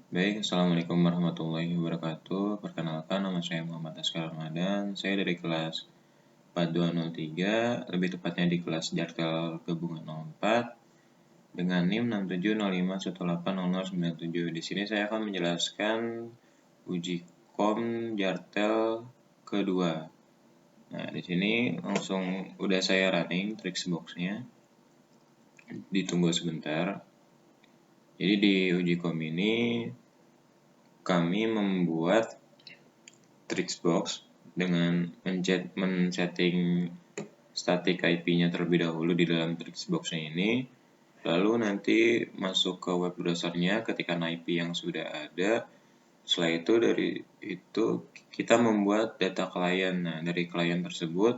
Baik, Assalamualaikum warahmatullahi wabarakatuh. Perkenalkan, nama saya Muhammad Askar Ramadan. Saya dari kelas 4203, lebih tepatnya di kelas Jartel Gabungan 04, dengan NIM 6705180097. Di sini saya akan menjelaskan uji kom Jartel kedua. Nah, di sini langsung udah saya running Trixbox-nya. Ditunggu sebentar. Jadi di uji kom ini kami membuat Trixbox dengan men-setting static IP-nya terlebih dahulu di dalam Trixbox-nya ini. Lalu nanti masuk ke web browser-nya ketikkan IP yang sudah ada. Setelah itu dari itu kita membuat data klien. Nah, dari klien tersebut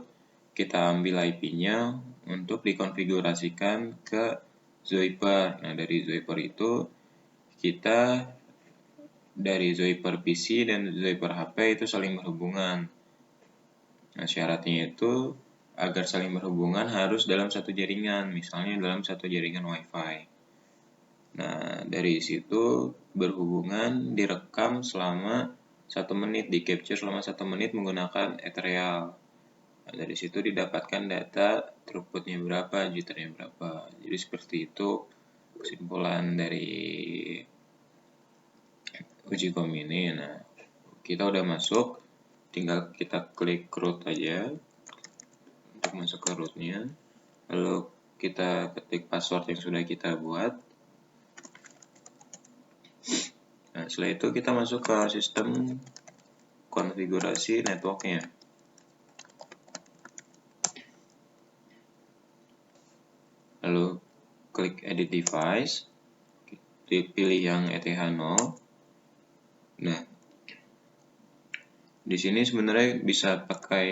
kita ambil IP-nya untuk dikonfigurasikan ke Zoiper. Nah, dari Zoiper itu kita dari Zoiper PC dan Zoiper HP itu saling berhubungan. Nah, syaratnya itu agar saling berhubungan harus dalam satu jaringan, misalnya dalam satu jaringan WiFi. Nah, dari situ berhubungan direkam selama 1 menit, di capture selama 1 menit menggunakan Ethereal. Nah, dari situ didapatkan data throughputnya berapa, jitternya berapa. Jadi seperti itu kesimpulan dari uji kom ini. Nah, kita udah masuk, tinggal kita klik root aja untuk masuk ke rootnya. Lalu kita ketik password yang sudah kita buat. Nah, setelah itu kita masuk ke sistem konfigurasi networknya. Lalu klik edit device, pilih yang ETH0. Nah, di sini sebenarnya bisa pakai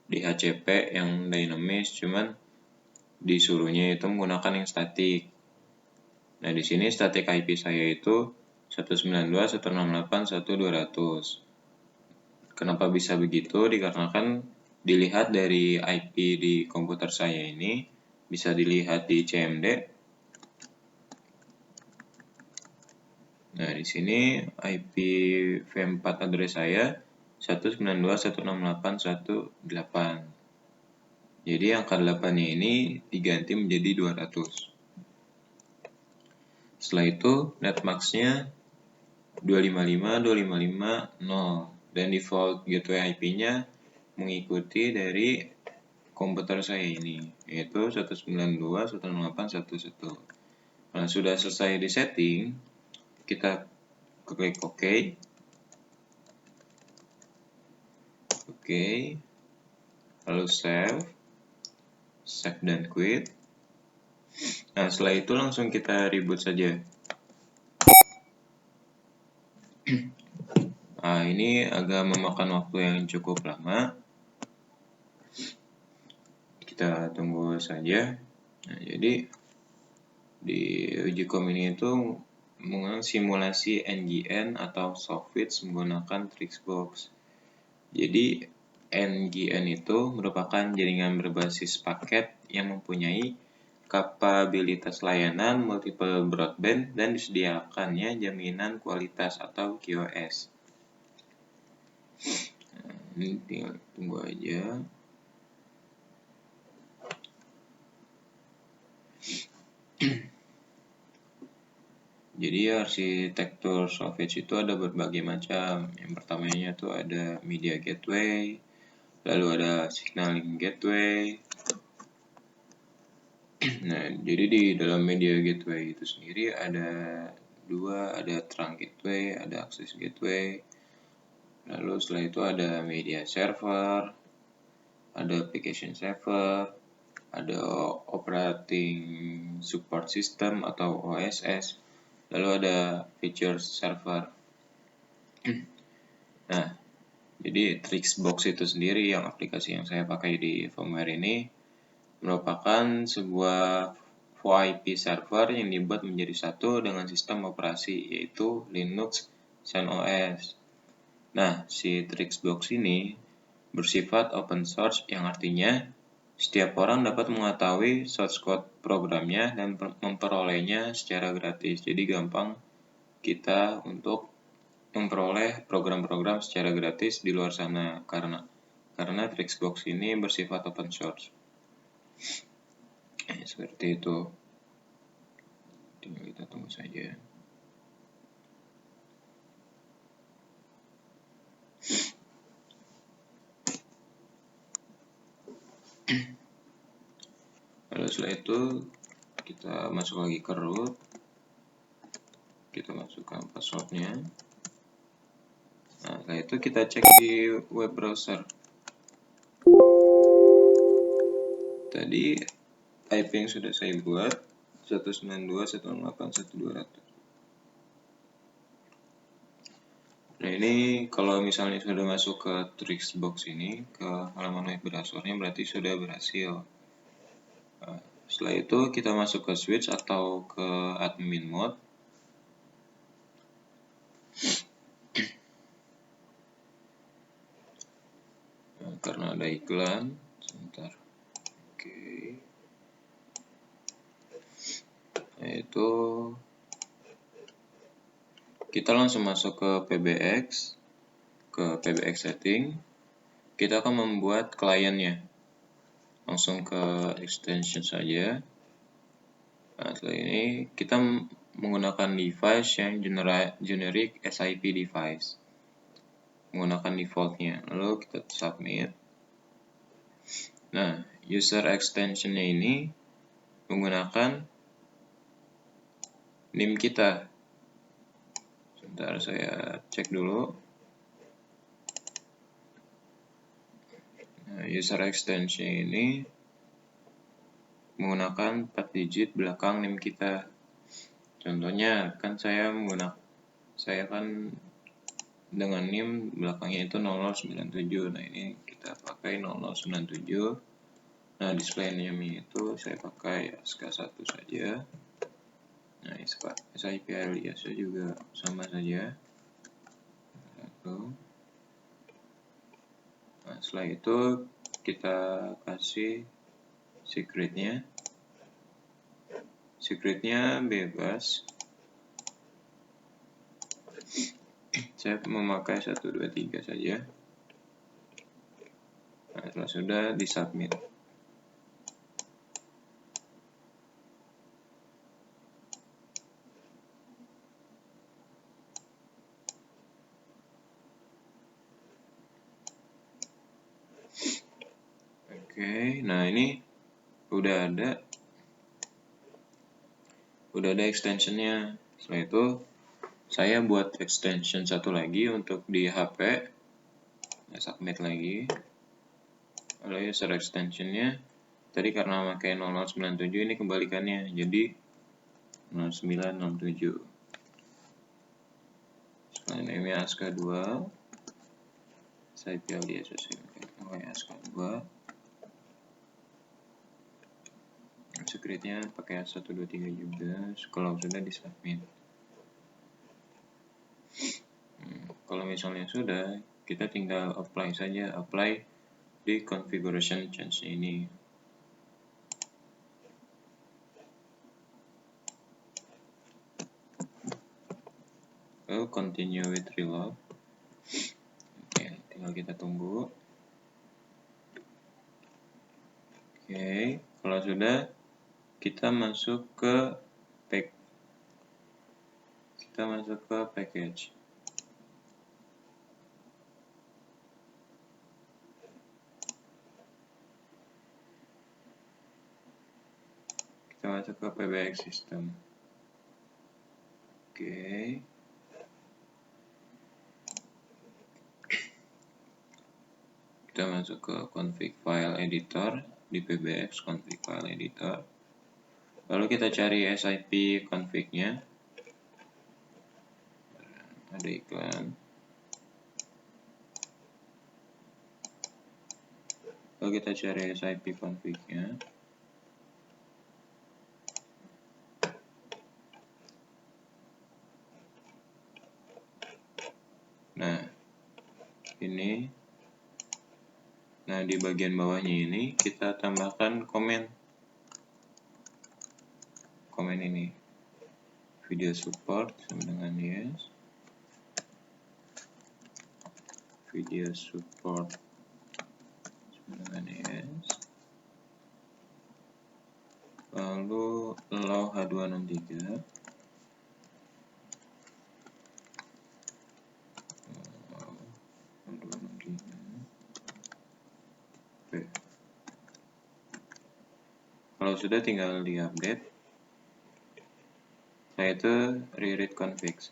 DHCP yang dinamis, cuman disuruhnya itu menggunakan yang statik. Nah, di sini static IP saya itu 192.168.1.200. Kenapa bisa begitu? Dikarenakan dilihat dari IP di komputer saya ini, bisa dilihat di CMD. Nah, di sini IP V4 address saya 192.168.1.8. Jadi angka 8-nya ini diganti menjadi 200. Setelah itu netmax-nya 255.255.0 dan default gateway IP-nya mengikuti dari komputer saya ini, yaitu 192.168.1.1. Nah, sudah selesai di setting, kita klik OK. Oke. Lalu save dan quit. Nah, setelah itu langsung kita reboot saja. Nah, ini agak memakan waktu yang cukup lama. Kita tunggu saja. Nah, jadi di uji kom ini itu menggunakan simulasi NGN atau Softwitch menggunakan Trixbox. Jadi NGN itu merupakan jaringan berbasis paket yang mempunyai kapabilitas layanan multiple broadband dan disediakannya jaminan kualitas atau QoS. Nah, ini tinggal tunggu aja. Jadi arsitektur Softwitch itu ada berbagai macam. Yang pertamanya itu ada media gateway, lalu ada signaling gateway. Nah, jadi di dalam media gateway itu sendiri ada ada trunk gateway, ada access gateway. Lalu setelah itu ada media server, ada application server, ada operating support system atau OSS, lalu ada feature server. Nah, jadi Trixbox itu sendiri yang aplikasi yang saya pakai di firmware ini merupakan sebuah VoIP server yang dibuat menjadi satu dengan sistem operasi yaitu Linux CentOS. Nah, si Trixbox ini bersifat open source yang artinya setiap orang dapat mengetahui source code programnya dan memperolehnya secara gratis. Jadi gampang kita untuk memperoleh program-program secara gratis di luar sana karena Trixbox ini bersifat open source. Seperti itu. Tinggal kita tunggu saja. Lalu setelah itu kita masuk lagi ke root. Kita masukkan passwordnya. Nah, setelah itu kita cek di web browser. Tadi IP yang sudah saya buat 192.168.1.200. Nah, ini kalau misalnya sudah masuk ke Trixbox ini, ke halaman web browsernya, berarti sudah berhasil. Setelah itu kita masuk ke switch atau ke admin mode. Nah, karena ada iklan, sebentar. Oke. Nah, itu kita langsung masuk ke PBX setting. Kita akan membuat kliennya. Langsung ke extension saja. Nah, setelah ini kita menggunakan device yang generic SIP device, menggunakan defaultnya. Lalu kita submit. Nah, user extensionnya ini menggunakan NIM kita. Sebentar, saya cek dulu. Nah, user extension ini menggunakan 4 digit belakang NIM kita. Contohnya kan saya kan dengan NIM belakangnya itu 0097. Nah, ini kita pakai 0097. Nah, display name itu saya pakai SK1 saja. Nah, SIP aliasnya juga sama saja. Nah, setelah itu kita kasih secretnya. Secretnya bebas. Saya memakai 123 saja. Nah, setelah sudah disubmit. Oke, nah ini udah ada extensionnya. Setelah itu saya buat extension satu lagi untuk di HP. Nah, submit lagi. Lalu user extensionnya tadi karena pakai 0097 ini kebalikannya, jadi 0967. Setelah name ASK2, saya pilih dia sesuai ASK2. Secretnya pakai 123 juga. Kalau sudah disubmit. Kalau misalnya sudah, kita tinggal apply saja, apply di configuration change ini. Lalu continue with reload. Oke, tinggal kita tunggu. Oke, kalau sudah, kita masuk ke package. Kita masuk ke PBX system. Oke. Kita masuk ke config file editor di PBX config file editor. Lalu kita cari SIP config-nya. Ada iklan. Lalu kita cari SIP config-nya. Nah, ini. Nah, di bagian bawahnya ini kita tambahkan komen ini. video support sama dengan yes, video support sama dengan yes, lalu allow H263, Oke. Kalau sudah tinggal di update, setelah itu reread configs.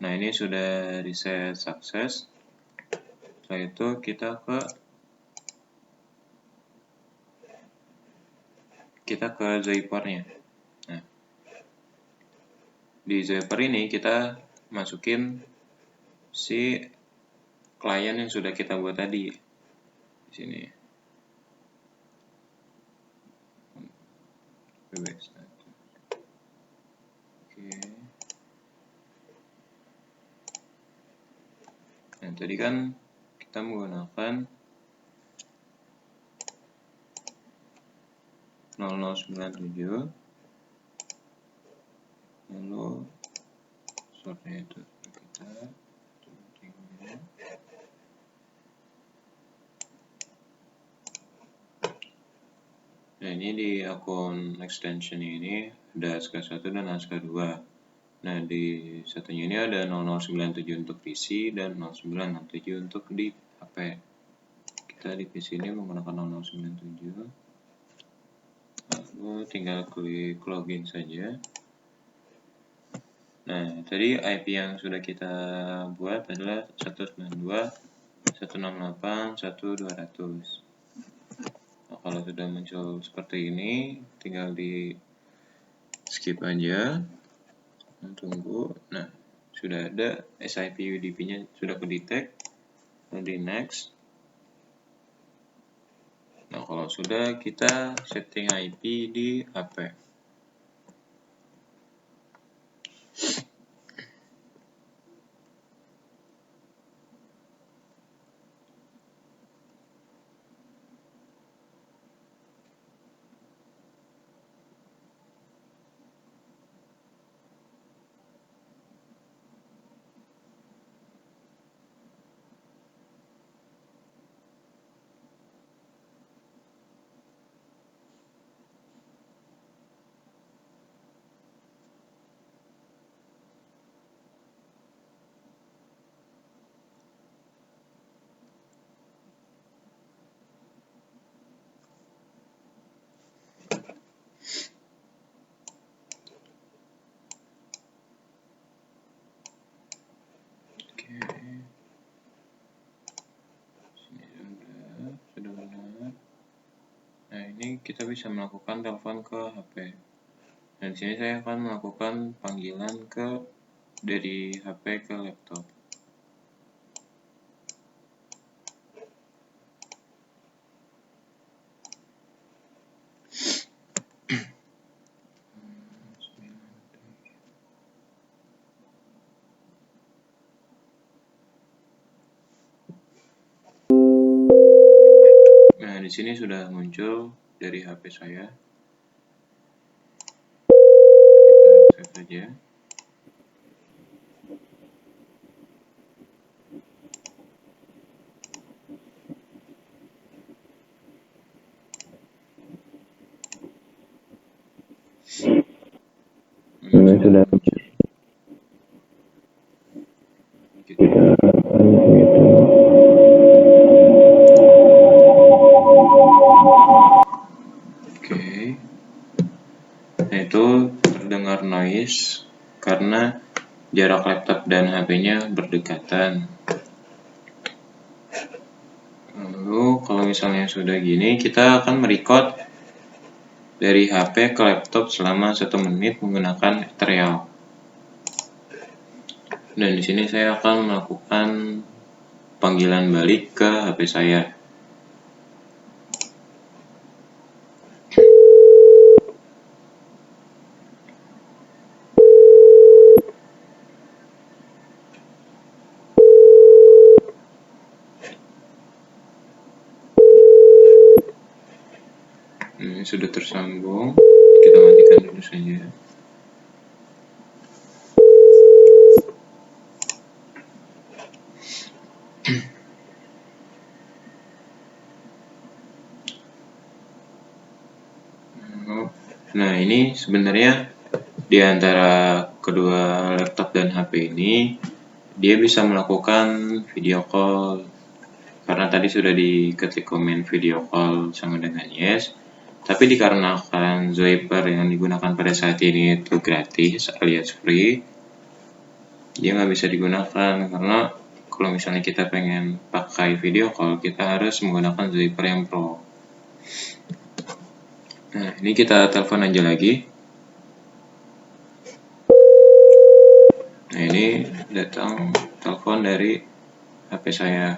Nah, ini sudah reset sukses. Setelah itu kita ke Zyper-nya. Nah, di Zyper ini kita masukin si klien yang sudah kita buat tadi di sini. Oke. Nah, tadi kan kita menggunakan 0097, lalu sortnya itu kita nah, ini di akun extension ini ada SK1 dan SK2. Nah, di satunya ini ada 0097 untuk PC dan 0967 untuk di HP. Kita di PC ini menggunakan 0097. Lalu tinggal klik login saja. Nah, tadi IP yang sudah kita buat adalah 192.168.1.200. Nah, kalau sudah muncul seperti ini, tinggal di skip aja. Tunggu. Nah, sudah ada SIP UDP-nya sudah ke detect. Lalu di next. Nah, kalau sudah, kita setting IP di HP. Nah, ini kita bisa melakukan telepon ke HP. Dan di sini saya akan melakukan panggilan dari HP ke laptop. Nah, di sini sudah muncul dari HP saya. Kita save saja. Sudah muncul. Oke. Nah, itu terdengar noise karena jarak laptop dan HP-nya berdekatan. Lalu kalau misalnya sudah gini, kita akan merecord dari HP ke laptop selama 1 menit menggunakan Ethereal. Dan di sini saya akan melakukan panggilan balik ke HP saya. Ini sudah tersambung, kita matikan dulu saja. Nah, ini sebenarnya di antara kedua laptop dan HP ini, dia bisa melakukan video call. Karena tadi sudah diketik komen video call sama dengan yes. Tapi dikarenakan Zyper yang digunakan pada saat ini itu gratis alias free, dia nggak bisa digunakan karena kalau misalnya kita pengen pakai video call, kita harus menggunakan Zyper yang Pro. Nah, ini kita telepon aja lagi. Nah, ini datang telepon dari HP saya.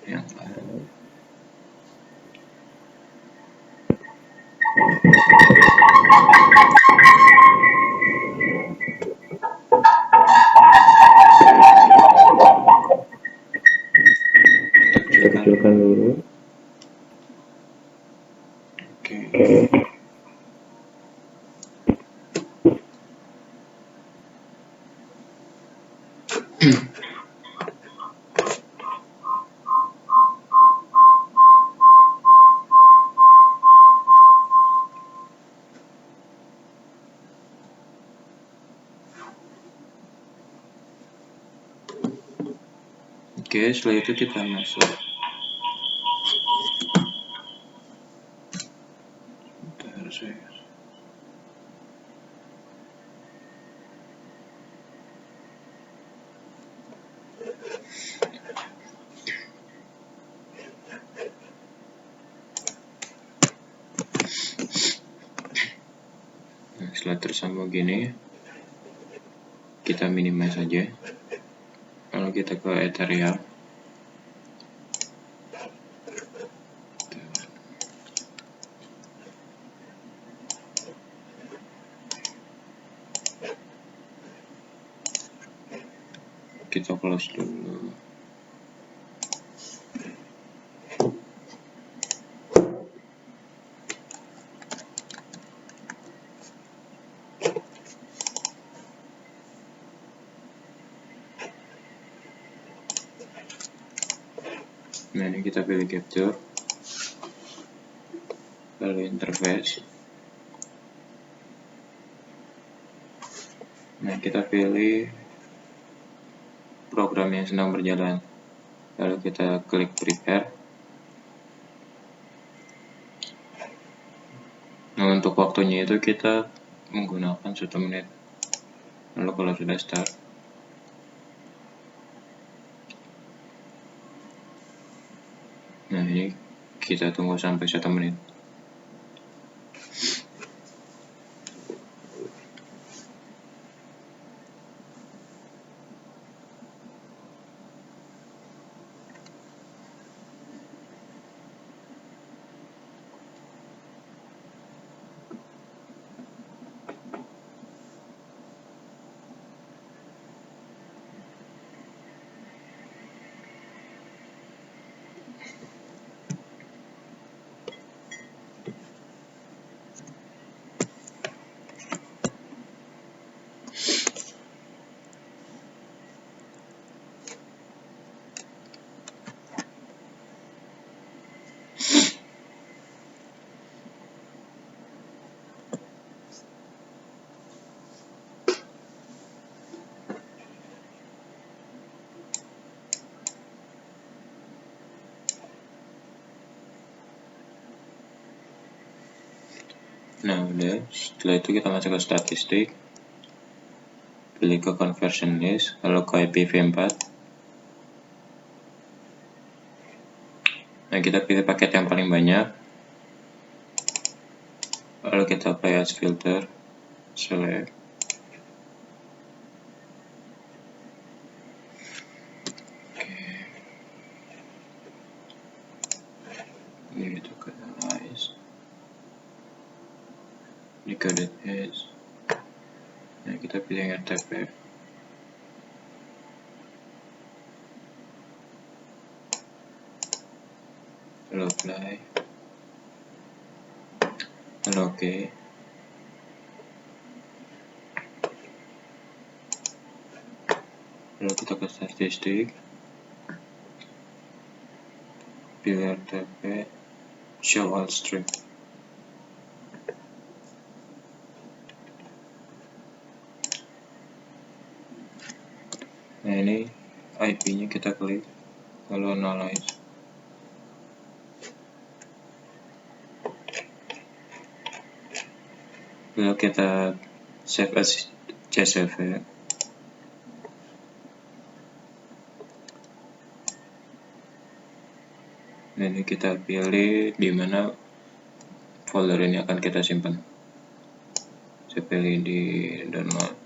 Yang kecilkan dulu. Oke. Oke, setelah itu kita masuk. Bentar, saya. Nah, setelah tersambung gini, kita minimize saja. Lalu kita ke Ethereum. Kita close dulu. Nah, ini kita pilih capture, lalu interface. Nah, kita pilih program yang sedang berjalan, lalu kita klik prepare. Nah, untuk waktunya itu kita menggunakan 1 menit. Lalu kalau sudah start, nah ini kita tunggu sampai 1 menit. Nah, udah. Setelah itu kita masuk ke statistik, pilih ke conversion list, lalu ke IPv4. Nah, kita pilih paket yang paling banyak, lalu kita apply as filter, select. Ini itu ke analyze, decoded as. Nah, kita pilih yang RTP. Lalu apply, lalu oke. Lalu kita ke statistik, pilih RTP, show all string. ini IP-nya kita klik, lalu analyze. Lalu kita save as CSV. Ini kita pilih di mana folder ini akan kita simpan. Saya pilih di download.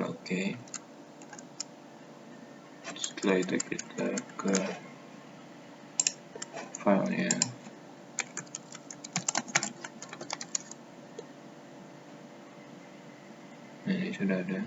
Oke. Setelah itu kita ke filenya. Nah, ini sudah ada.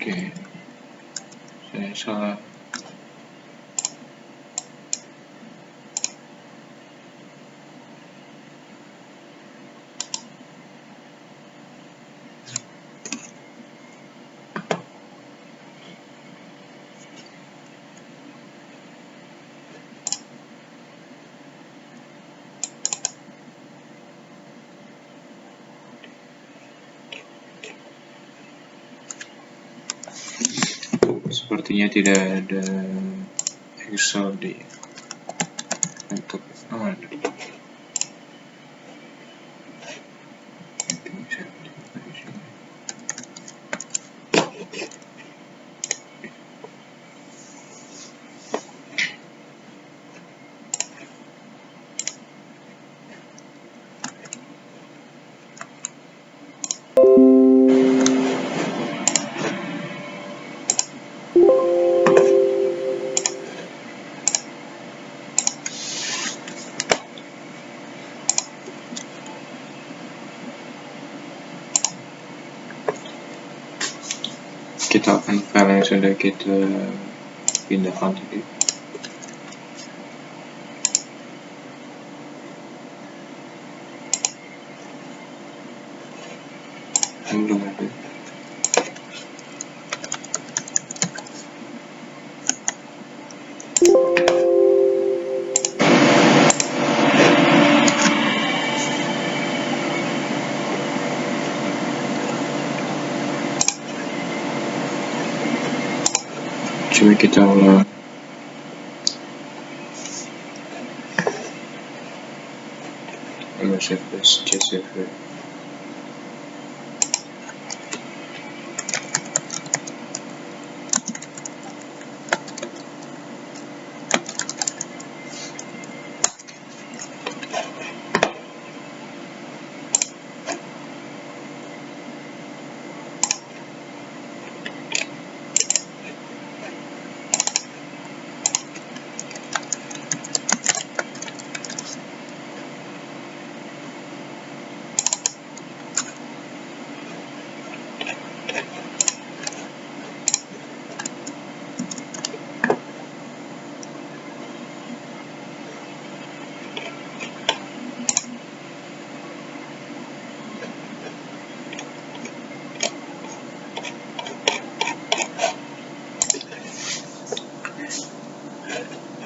Oke, saya salah. Sepertinya tidak ada Excel di untuk kita open file yang sudah kita pindahkan tadi. Belum ada. Coba kita ulang. Lalu save as CSV.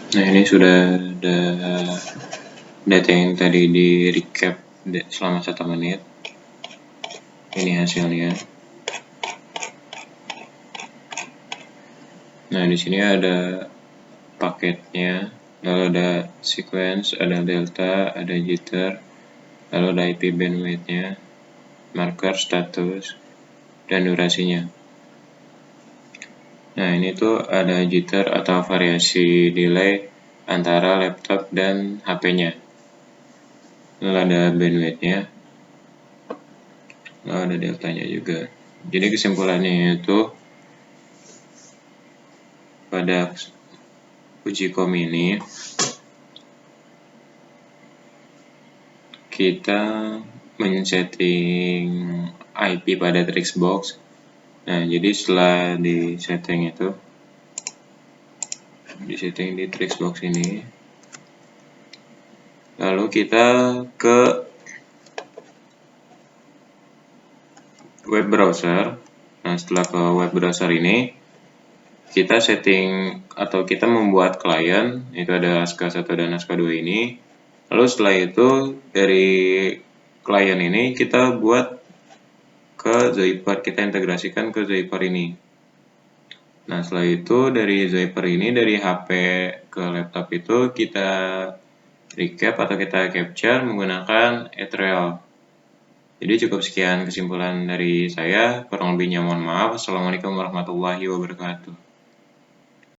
Nah, ini sudah ada data yang tadi di recap selama 1 menit. Ini hasilnya. Nah, di sini ada paketnya, lalu ada sequence, ada delta, ada jitter, lalu ada IP bandwidth-nya, marker, status, dan durasinya. Nah, ini tuh ada jitter atau variasi delay antara laptop dan HP-nya. Lalu ada bandwidth-nya. Lalu ada deltanya juga. Jadi kesimpulannya itu pada uji kom ini kita men-setting IP pada Trixbox. Nah, jadi setelah di setting itu, di setting di Trixbox ini, lalu kita ke web browser. Nah, setelah ke web browser ini, kita setting atau kita membuat klien, itu ada ASCII 1 dan ASCII 2 ini. Lalu setelah itu dari klien ini kita buat ke Zyper, kita integrasikan ke Zyper ini. Nah, setelah itu dari Zyper ini, dari HP ke laptop itu kita recap atau kita capture menggunakan Ethereal. Jadi cukup sekian kesimpulan dari saya, kurang lebihnya mohon maaf. Assalamualaikum warahmatullahi wabarakatuh.